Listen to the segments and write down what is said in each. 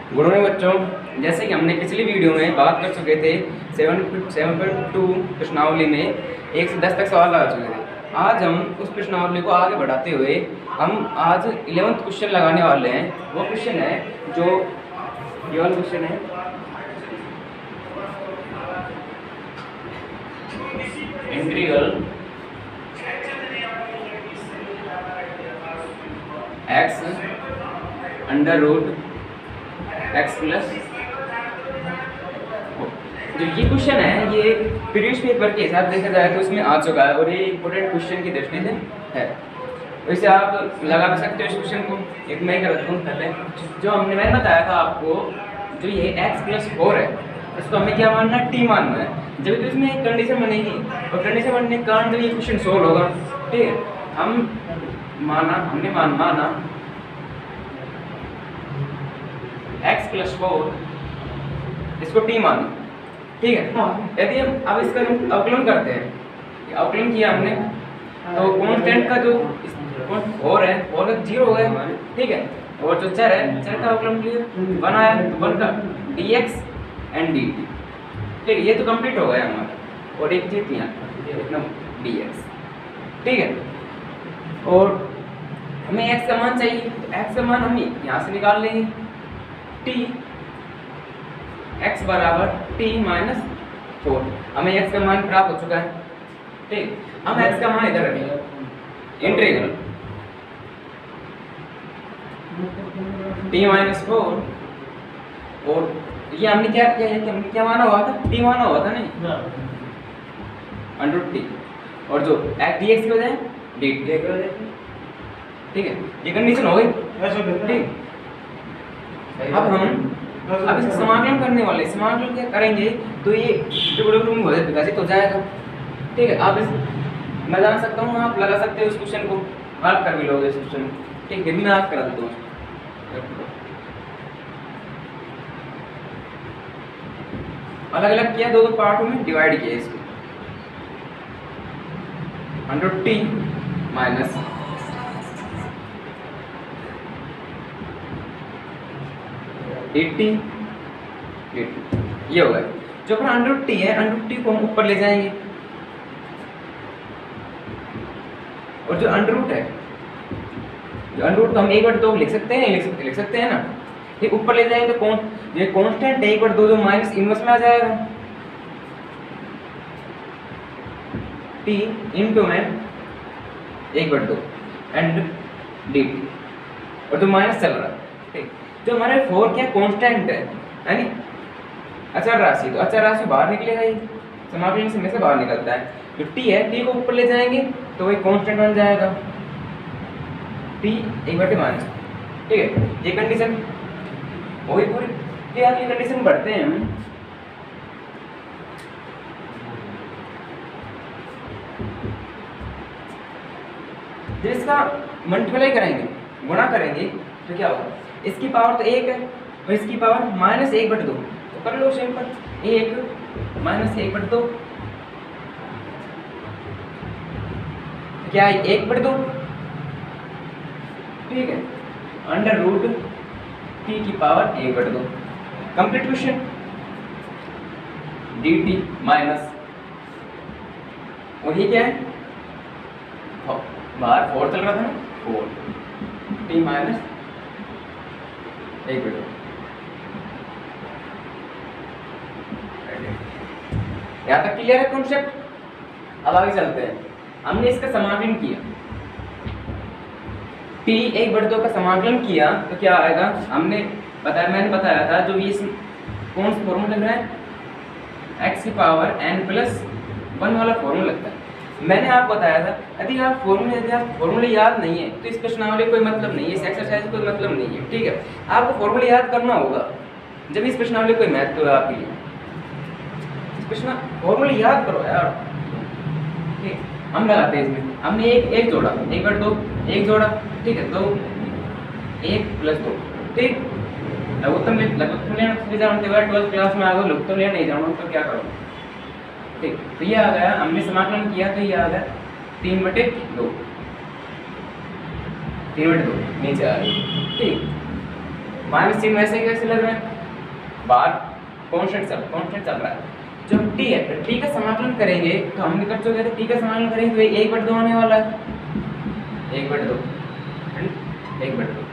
Good morning बच्चों, जैसे कि हमने पिछली वीडियो में बात कर चुके थे 7.2 प्रश्नावली में 1 से 10 तक सवाल लगा चुके थे। आज हम उस प्रश्नावली को आगे बढ़ाते हुए हम आज 11th क्वेश्चन लगाने वाले हैं। वो क्वेश्चन है जो ये वाला क्वेश्चन है, integral x under root x plus. जो ये क्वेश्चन है ये प्रीवियस पेपर के हिसाब देखा जाए तो इसमें आ चुका है और ये इंपॉर्टेंट क्वेश्चन की दृष्टि से है। वैसे आप लगा भी सकते हो इस क्वेश्चन को। एक मैं कर दूँ पहले, जो मैंने बताया था आपको, जो ये x प्लस 4 है इसको हमें क्या मानना है, t मानना है। जब तो इसमें एक कंडीशन बनेगी और कंडीशन बनने के कारण जब ये क्वेश्चन सोल्व होगा, ठीक है, हमने माना x प्लस 4 इसको t माना, ठीक है। यदि हम अब इसका अवकलन करते हैं, अवकलन किया हमने तो कांस्टेंट का जो 4 है 4 का 0 हो गया, ठीक है। और जो चर है चर का अवकलन किया 1 आया तो 1 का dx एंड dt, ठीक है। ये तो कंप्लीट हो गया हमारा। और एक चीज यहाँ इतना dx, ठीक है। और हमें x का मान चाहिए तो x का मान हम यहाँ से निकाल लेंगे, t x बराबर t माइनस 4। हमें x का मान प्राप्त हो चुका है, ठीक। हम x का मान इधर रखेंगे, इंटीग्रल t माइनस 4। और ये हमने क्या किया है कि हमने क्या माना हुआ था, t माना हुआ था नहीं, अंडर t। और जो dx की वजह dt, ठीक है। ये कंडीशन हो गई, ठीक। अब इसका समाकलन करने वाले, समाकलन क्या करेंगे तो ये ट्रिग्नोमेट्री में विभाजित हो जाएगा, ठीक है। अब इस मैं जान सकता हूँ, आप लगा सकते हो इस क्वेश्चन को, आप कर भी लोगे इस क्वेश्चन, ठीक है। मैं आप करा देता हूँ। अलग अलग किया, दो पार्टों में डिवाइड किया इसको। अंडर टी माइनस ये होगा। जो अपना अंडर टी है, अंडर टी को हम ऊपर ले जाएंगे और जो अंडर रूट है, जो अंडर रूट को हम 1/2 लिख सकते हैं, लिख सकते हैं ना, ठीक। ऊपर ले जाएंगे तो ये कांस्टेंट 1/2 जो माइनस इनवर्स में आ जाएगा, टी इनटू में 1/2 एंड dt। और जो माइनस चल रहा है, ठीक। जो हमारे 4 क्या कांस्टेंट है, यानी अचर राशि, तो अचर राशि बाहर निकलेगा, ये समाकलन से में से बाहर निकलता है। जो t है, t को ऊपर ले जाएंगे तो वही कांस्टेंट बन जाएगा, t 1/-, ठीक है। ये कंडीशन वही पूरी, ये अगली कंडीशन बढ़ते हैं हम। जब इसका मल्टीप्लाई करेंगे, गुणा करेंगे तो क्या होगा, इसकी पावर तो 1 है और इसकी पावर -1/2, तो कर लो सिंपल, 1 -1/2 क्या है, 1/2, ठीक है। अंडर रूट t की power 1/2, complete question. dt minus, और ये क्या है, बाहर 4 चल रहा था ना, 4 t माइनस 1/2। यहाँ तक क्लियर है कॉन्सेप्ट। अब आगे चलते हैं। हमने इसका समाकलन किया, t 1/2 का समाकलन किया तो क्या आएगा, मैंने बताया था, जो ये कौन सा फॉर्मूला लग रहा है, x की पावर n+1 वाला फॉर्मूला लगता है। मैंने आपको बताया था, यदि आप फॉर्मूले याद नहीं है तो इस प्रश्नावली कोई मतलब नहीं है, इस एक्सरसाइज कोई मतलब नहीं है, ठीक है। आपको फॉर्मूले याद करना होगा जब इस प्रश्नावली कोई महत्व है आपके लिए। इस प्रश्न फॉर्मूले याद करो यार, ठीक। हम लगाते हैं इसमें, हमने एक जोड़ा, 1/2 एक जोड़ा, ठीक है, 2 1 + 2, ठीक। लघुत्तम लेना 12th क्लास में आ गए, लघुत्तम लेना नहीं जाना तो क्या करो, ठीक। तो ये आ गया, हमने समाकलन किया तो ये आ गया 3/2, 3/2 नीचे आ गई, ठीक। माइनस चिन्ह वैसे कैसे लग रहा है, बार कांस्टेंट चल रहा है। जो टी है तो टी का समाकलन करेंगे तो हम निकल चुके थे, टी का समाकलन करेंगे तो ये 1/2 आने वाला है, 1/2 1/2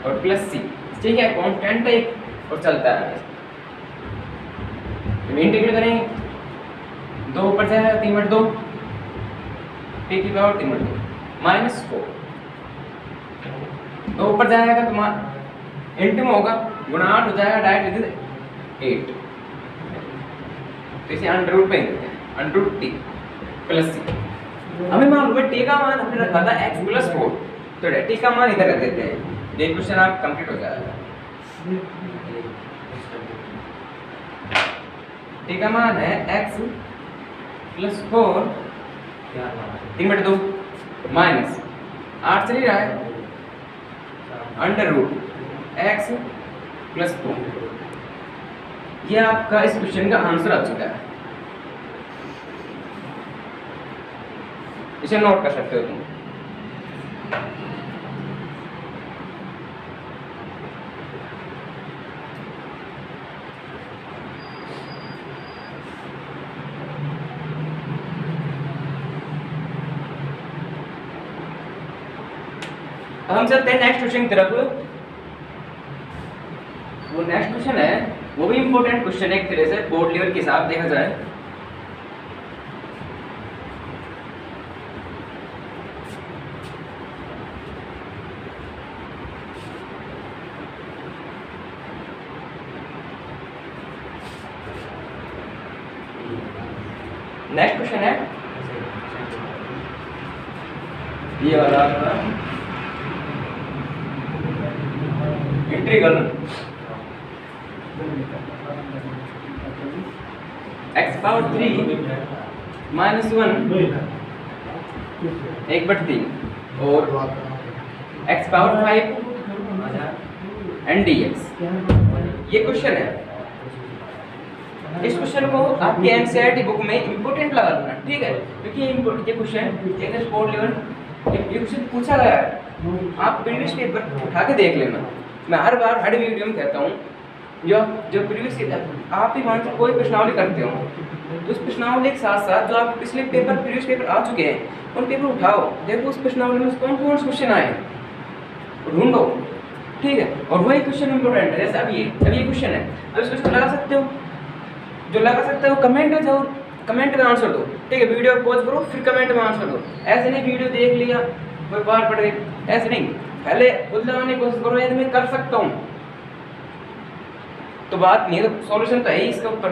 और प्लस सी, ठीक है, कांस्टेंट है और चलता है। इंटीग्रेट करेंगे 2 ऊपर जाएगा 3/2 टी की पावर 3/2 -4, 2 ऊपर जाएगा तो इंटू में होगा गुणा 8 हो जाएगा, डायरेक्ट 8, तो इसे अंडर रूट पे देते हैं, अंडर रूट टी प्लस सी। हमें मालूम है टी का मान हमने रखा था x + 4, तो टी का मान इधर रख देते हैं, ये क्वेश्चन आप कंप्लीट हो जाएगा। टी का मान है x + 4 3/2 माइनस 8 चल ही रहा है अंडर रूट x + 4। ये आपका इस क्वेश्चन का आंसर आ चुका है, इसे नोट कर सकते हो तुम। हम चलते हैं नेक्स्ट क्वेश्चन की तरफ। वो नेक्स्ट क्वेश्चन है, वो भी इंपॉर्टेंट क्वेश्चन है एक तरह से, बोर्ड लेवल के हिसाब देखा जाए। नेक्स्ट क्वेश्चन है ये वाला इंटीग्रल x पावर 3 -1 1/3 और x पावर 5 n dx, ये क्वेश्चन है। इस क्वेश्चन को आपके एनसीईआरटी बुक में इंपॉर्टेंट लगा लेना, ठीक है, क्योंकि ये क्वेश्चन एक स्पोर्ट लेवल ये क्वेश्चन पूछा गया है। आप प्रीवियस पेपर उठा के देख लेना। मैं हर बार हर वीडियो में कहता हूँ, जो प्रीवियस आप ही मान कोई प्रश्नावली करते हो तो उस प्रश्नावली के साथ साथ जो आप पिछले पेपर प्रीवियस पेपर आ चुके हैं उन पेपर उठाओ, देखो उस प्रश्नावली में कौन कौन से क्वेश्चन आए ढूंढो, ठीक है। और वही क्वेश्चन इंपॉर्टेंट है, जैसे अब ये क्वेश्चन है, अब इस क्वेश्चन लगा सकते हो, जो लगा सकते हो कमेंट में जरूर कमेंट में आंसर दो, ठीक है। वीडियो पॉज करो फिर कमेंट में आंसर दो, ऐसे नहीं वीडियो देख लिया कोई बार पढ़ गई, ऐसे नहीं, पहले खुद लगाने की कोशिश करो, यदि मैं कर सकता हूँ तो बात नहीं है, तो सॉल्यूशन तो है ही इसके ऊपर,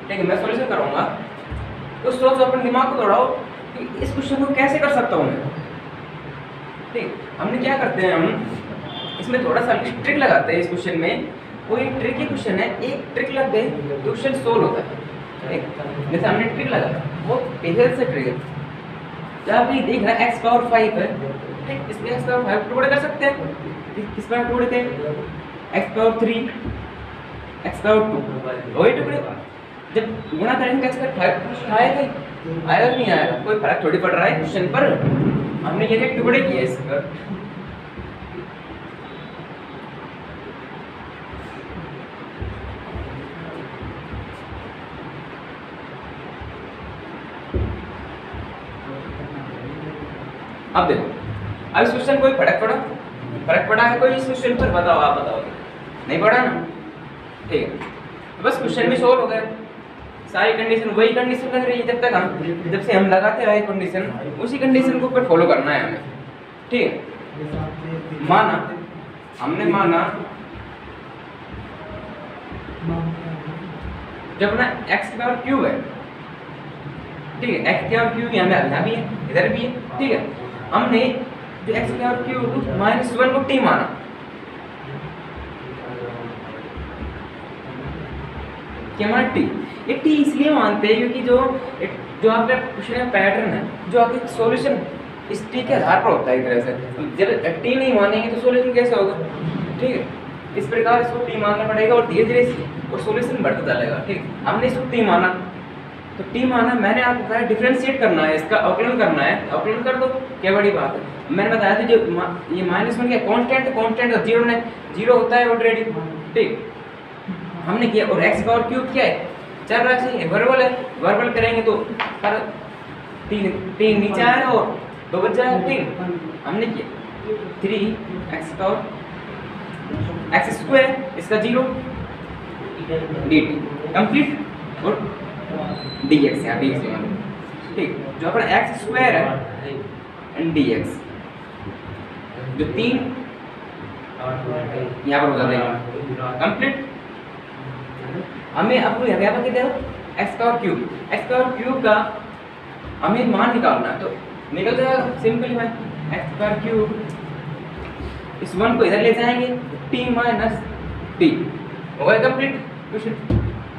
ठीक है। मैं सॉल्यूशन करूँगा तो सोचो, अपने दिमाग को दौड़ाओ कि इस क्वेश्चन को कैसे कर सकता हूँ मैं, ठीक। हमने क्या करते हैं, हम इसमें थोड़ा सा ट्रिक लगाते हैं। इस क्वेश्चन में कोई ट्रिक ही क्वेश्चन है, एक ट्रिक लग गई तो क्वेश्चन सोल्व होता है, ठीक। जैसे हमने ट्रिक लगाया, वो पहले से ट्रिक है, जहाँ भी देख रहा है x पावर 5 है, ठीक, इसमें x पावर 5 टुकड़े कर सकते हैं, किस पर टुकड़े थे, x पावर 3 x पावर 2, वही टुकड़े जब गुणा करेंगे x पावर 5 आएगा कि नहीं आएगा, कोई फर्क थोड़ी पड़ रहा है क्वेश्चन पर, हमने ये टुकड़े किए इस पर। अब देखो, अब इस क्वेश्चन कोई फर्क पड़ा है कोई इस क्वेश्चन पर, बताओ, आप बताओ, नहीं पड़ा ना, ठीक है। तो बस क्वेश्चन भी सोल्व हो गया, सारी कंडीशन वही कंडीशन लग रही है जब से हम लगाते आए कंडीशन, उसी कंडीशन को ऊपर फॉलो करना है हमें, ठीक है। हमने माना जब अपना x की पावर क्यूब है, ठीक है, x की पावर क्यूब यहाँ भी है इधर भी है, ठीक है। हमने जो x की पावर क्यूब -1 को t माना, क्या माना t, ये t इसलिए मानते हैं क्योंकि जो आपका क्वेश्चन का पैटर्न है, जो आपका सॉल्यूशन इस t के आधार पर होता है एक तरह से। जब t नहीं मानेंगे तो सॉल्यूशन कैसे होगा, ठीक है। इस प्रकार इसको t मानना पड़ेगा और धीरे धीरे और सॉल्यूशन बढ़ता चलेगा, ठीक। हमने इसको t माना, तो टी माना मैंने आपको बताया डिफरेंशिएट करना है, इसका अवकलन करना है, अवकलन कर दो, क्या बड़ी बात है। मैंने बताया था जो ये -1 क्या कांस्टेंट है, कांस्टेंट का जीरो नहीं, जीरो होता है ऑलरेडी, ठीक हमने किया। और x पावर क्यूब क्या है, चल राशि है, वर्बल है, वर्बल करेंगे तो पर 3 नीचे आएगा और 2 बच जाएगा, 3 हमने किया 3x पावर x स्क्वायर, इसका 0 dt कंप्लीट और dx यहाँ dx ठीक, जो अपना x स्क्वायर है एंड dx जो 3 यहाँ पर हो जाता है कंप्लीट। हमें आपको यहाँ पर कितना है x पावर क्यूब का हमें मान निकालना है, तो निकल जाएगा सिंपली में x पावर क्यूब, इस 1 को इधर ले जाएंगे t माइनस t हो गया कंप्लीट क्वेश्चन।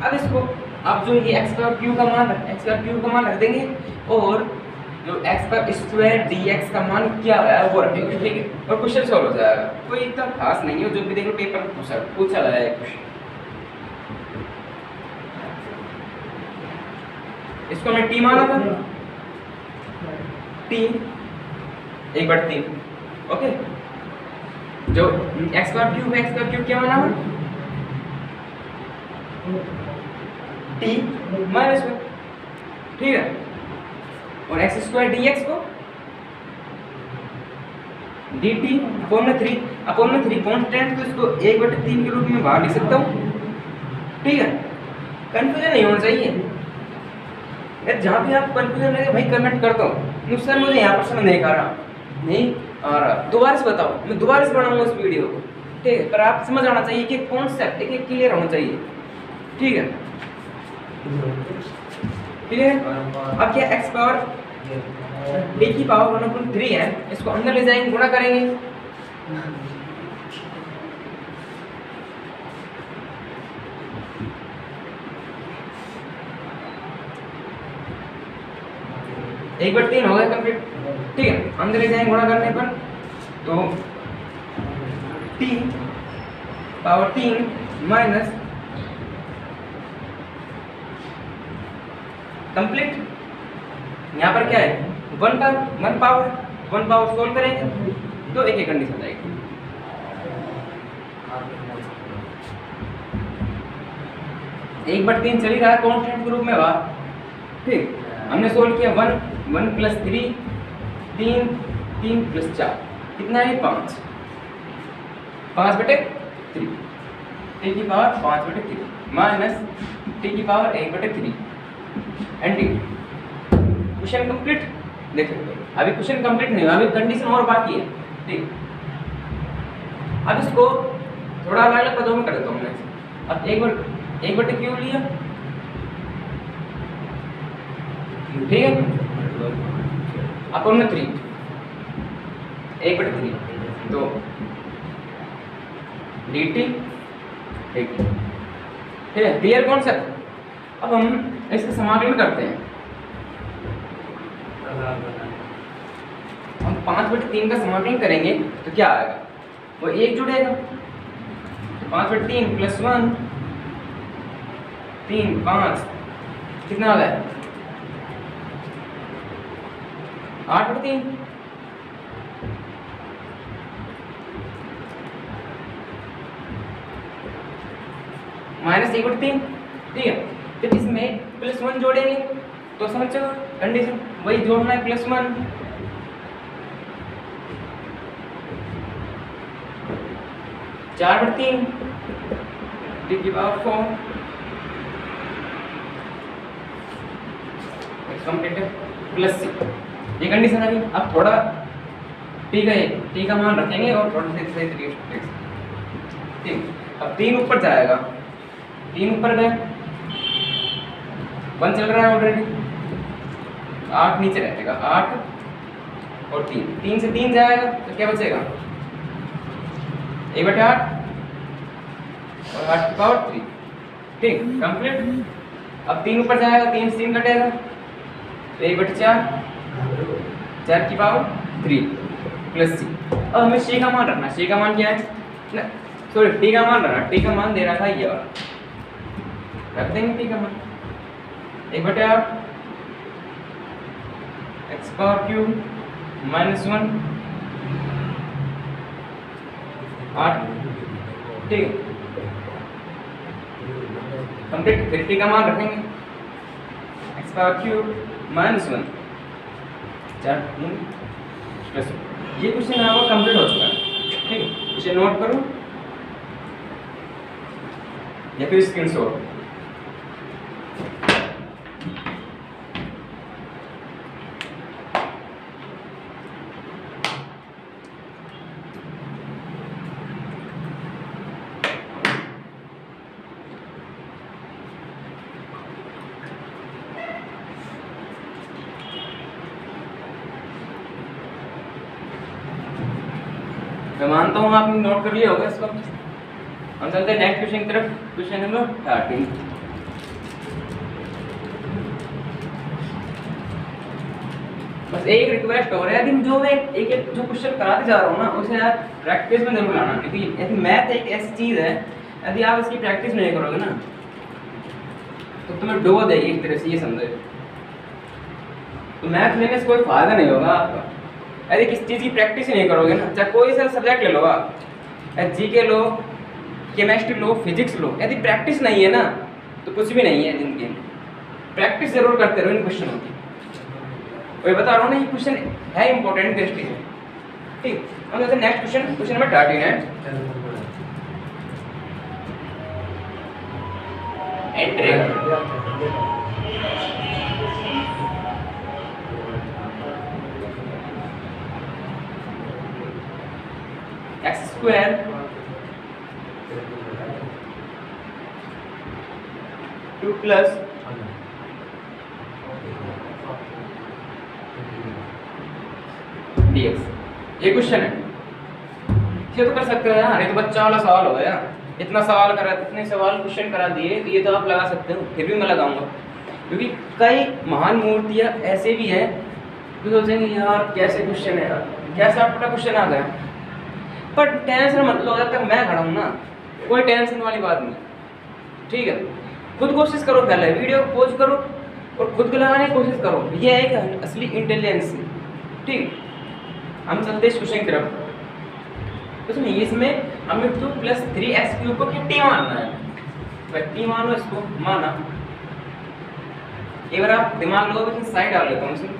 अब इसको आप जो ये x पावर क्यूब का मान रख देंगे और जो x पावर स्क्वायर dx का मान क्या है वो रखेंगे, ठीक है, और क्वेश्चन सॉल्व हो जाएगा। कोई इतना खास नहीं है, जो भी देखो पेपर में पूछा गया है क्वेश्चन। इसको मैं t माना था, t 1/3 ओके, जो x पावर क्यूब क्या माना है t माइनस 1, ठीक है, और x स्क्वायर dx को dt अपॉन 3 कांस्टेंट, तो इसको 1/3 के रूप में बाहर लिख सकता हूँ, ठीक है। कंफ्यूजन नहीं होना चाहिए यार, जहाँ भी आप कंफ्यूजन लगे भाई कमेंट कर दो, नुकसान मुझे यहाँ पर समझ नहीं आ रहा, दोबारा से बताओ, मैं दोबारा से बनाऊंगा उस वीडियो को, ठीक है, पर आप समझ आना चाहिए कि कॉन्सेप्ट एक क्लियर होना चाहिए, ठीक है। अब क्या x पावर d की पावर 1/3 है, इसको अंदर ले जाएंगे, गुणा करेंगे, एक बार 3 हो गया कंप्लीट, ठीक है, अंदर ले जाएंगे गुणा करने पर, तो t पावर 3 माइनस कंप्लीट, यहाँ पर क्या है 1 पावर सोल्व करेंगे तो एक कंडीशन आएगी, एक बार 3 चली रहा है कांस्टेंट के रूप में बाहर, ठीक, हमने सोल्व किया 1 + 3 3 + 4 कितना है 5 5/3 t की पावर 5/3 माइनस t की पावर 1/3 एंड क्वेश्चन कंप्लीट। देखिए अभी क्वेश्चन कंप्लीट नहीं हुआ, अभी कंडीशन और बाकी है, ठीक। अब इसको थोड़ा अलग अलग पदों में कर देता हूँ मैं। अब एक बटे क्यूब लिया, ठीक है, अपॉन 3 1/3 तो dt, ठीक है, क्लियर कॉन्सेप्ट। अब हम इसका समाकलन करते हैं, हम 5/3 का समाकलन करेंगे तो क्या आएगा, वो 1 जुड़ेगा, तो 5/3 + 1 3 5 कितना आ गया 8/3, माइनस 1/3, ठीक है। फिर इसमें +1 जोड़ेंगे तो समझ चलो कंडीशन वही जोड़ना है, +1 4/3 t की पावर 4 कंप्लीट है +6, ये कंडीशन है। अब थोड़ा t का मान रखेंगे और थोड़ा से सही तरीके से, ठीक। अब 3 ऊपर जाएगा, 3 ऊपर गए, 1 चल रहा है ऑलरेडी, 8 नीचे रहेगा, 8 और 3 से 3 जाएगा तो क्या बचेगा 1/8 और 8 की पावर 3, ठीक, कंप्लीट। अब 3 ऊपर जाएगा, 3 से 3 कटेगा तो 1/4 4 की पावर 3 +c। अब हमें c का मान रखना, c का मान क्या है, सॉरी t का मान रखना, t का मान दे रहा था ये वाला, रख देंगे t का मान, 1 बटे 8 एक्स पावर क्यूब -1 8, ठीक है। कंप्लीट। फिर टी का मान रखेंगे एक्स पावर क्यूब -1 4 प्लस। ये क्वेश्चन आपका कंप्लीट हो चुका है, ठीक है। इसे नोट करो या फिर स्क्रीनशॉट। मैं मानता हूँ आपने नोट कर लिया होगा इसको। हम चलते हैं नेक्स्ट क्वेश्चन की तरफ। Question number 13। बस एक रिक्वेस्ट हो रहा है, यदि जो मैं एक एक जो क्वेश्चन कराते जा रहा हूँ ना, उसे यार प्रैक्टिस में जरूर लाना, क्योंकि यदि मैथ एक ऐसी चीज़ है, यदि आप इसकी प्रैक्टिस नहीं करोगे ना तो तुम्हें डुबो देगी एक तरह से, ये समझो। तो मैथ लेने से कोई फायदा नहीं होगा आपका यदि किसी चीज़ की प्रैक्टिस ही नहीं करोगे ना। चाहे कोई सा सब्जेक्ट ले लो आप, जीके लो, केमिस्ट्री लो, फिजिक्स लो, यदि प्रैक्टिस नहीं है ना तो कुछ भी नहीं है जिंदगी में। प्रैक्टिस जरूर करते रहो इन क्वेश्चनों की। वही बता रहा हूँ ना, ये क्वेश्चन है इंपॉर्टेंट दृष्टि से, ठीक। हम कहते हैं नेक्स्ट क्वेश्चन, क्वेश्चन नंबर 13 है x square two plus dx। ये क्वेश्चन है, ये तो कर सकते हो यार, ये तो बच्चा वाला सवाल हो गया। इतना सवाल करा, इतने सवाल क्वेश्चन करा दिए, तो ये तो आप लगा सकते हो। फिर भी मैं लगाऊंगा, क्योंकि कई महान मूर्तियाँ ऐसे भी हैं जो सोचेंगे यार कैसे क्वेश्चन है यार, कैसा आपका क्वेश्चन आ गया। पर टेंशन मत लो, जब तक मैं खड़ा हूँ ना, कोई टेंशन वाली बात नहीं, ठीक है। खुद कोशिश करो, पहले वीडियो पॉज करो और खुद को लगाने की कोशिश करो, ये है एक असली इंटेलिजेंस, ठीक। हम चलते इस क्वेश्चन की तरफ। उसमें इसमें हमें 2 + 3x³ को टी मानना है। टी मानो, इसको माना। एक बार आप दिमाग लगाओ, तो साइड डाल लेता हूँ इसमें।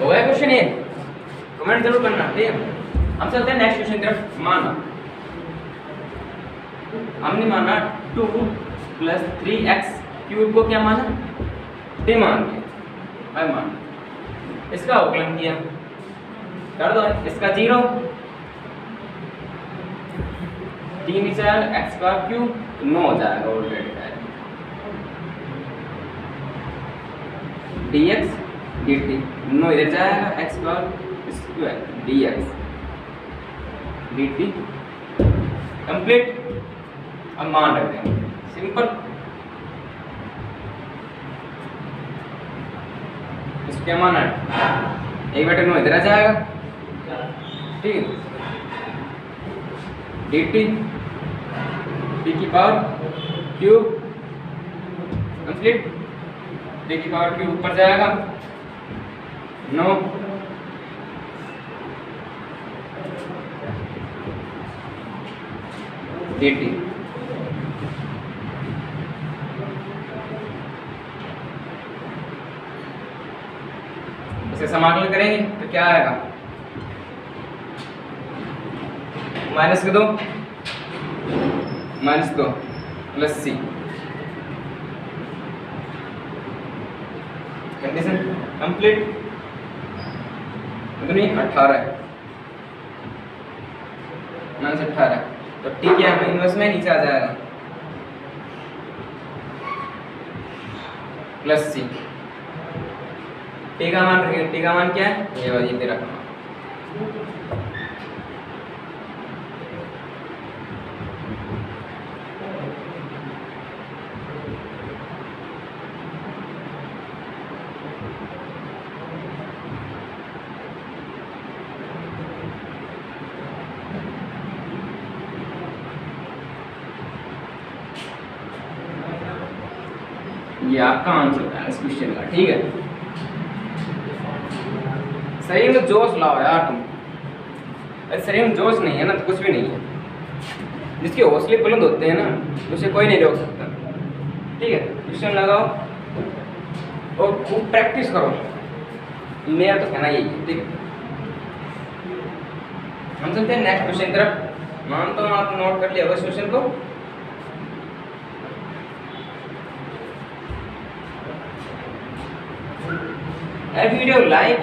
हो गया क्वेश्चन ये? कमेंट जरूर करना, ठीक है। हम चलते हैं नेक्स्ट क्वेश्चन की तरफ। माना हमने माना 2 + 3x³ को क्या माना? टी मान के मान इसका अवकलन किया, कर दो इसका 0, 3 × 4 x² 9 हो जाएगा ऑलरेडी। dx dt 9 इधर जाएगा, x² dx dt कंप्लीट। अब मान रखते हैं सिंपल, इसको क्या माना है? 1/9 इधर आ जाएगा, ठीक है। dt t³ कंप्लीट, t³ ऊपर जाएगा 9, dt इसे समाकलन करेंगे तो क्या आएगा? -2 + c। Condition complete. कितनी? 18 -18, तो t क्या है? इनवर्स में नीचे आ जाएगा +c। टी का मान रखेंगे, टी का मान क्या है? ये वाली तेरा ये आपका आंसर है इस क्वेश्चन का। ठीक है, शरीर में जोश लाओ यार तुम। अरे शरीर में जोश नहीं है ना तो कुछ भी नहीं है। जिसके हौसले बुलंद होते हैं ना उसे कोई नहीं रोक सकता। ठीक है, क्वेश्चन लगाओ और खूब प्रैक्टिस करो, मेरा तो कहना यही है। ठीक है, हम चलते हैं नेक्स्ट क्वेश्चन तरफ। मानता हूँ आप नोट कर लिया होगा इस क्वेश्चन को। वीडियो लाइक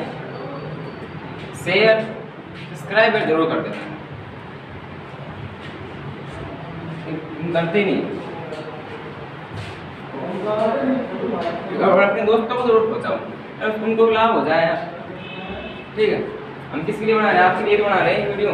शेयर सब्सक्राइब जरूर कर देना, करते नहीं और अपने दोस्तों को जरूर पहुंचाओ, उनको लाभ हो जाए। ठीक है, हम किसके लिए बना रहे हैं? आपके लिए बना रहे हैं वीडियो।